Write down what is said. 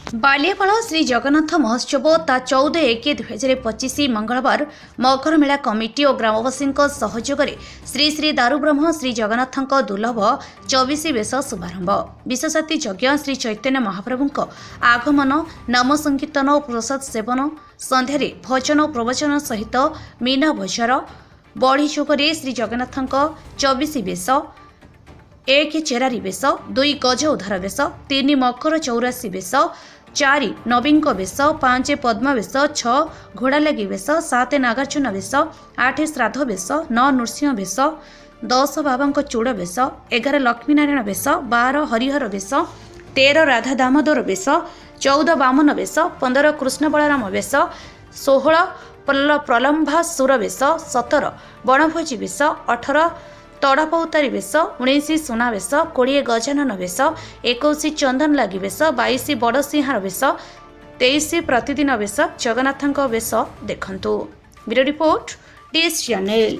बालियापाल श्री जगन्नाथ महोत्सव ता 14/1/2025 मंगलवार मकर मेला कमिटी और ग्रामवासी सहयोग श्री श्री दारुब्रह्म श्री जगन्नाथ दुर्लभ 24 बेश शुभारंभ विशेषाति यज्ञ श्री चैतन्य महाप्रभु आगमन नाम संकीर्तन और प्रसाद सेवन संध्यारे भजन और प्रवचन सहित मीना बजार बड़ी जोगरे श्री जगन्नाथ 24 बेश 1 चेरारी बेश 2 गज उधार बेश 3 मकर 84 बेश 4 नवीन बेश 5 पद्म बेश 6 घोड़ा लगी बेश 7 नागार्जुन बेश 8 श्राद्ध बेश 9 नृसिंह बेश 10 बाबा चूड़ बेश 11 लक्ष्मीनारायण बेश 12 हरिहर बेश 13 राधा दामोदर बेश 14 बामन बेश 15 कृष्ण बलराम बेश 16 प्रलम्भासुर बेश 17 बणभोजी बेश 18 तड़ापौतारी बेश 19 सुना बेश 20 गजानन बेश 21 चंदन लगी बेश 22 बड़ सिंहार बेश 23 प्रतिदिन बेश जगन्नाथ बेश देखंतु। Bureau report DS channel.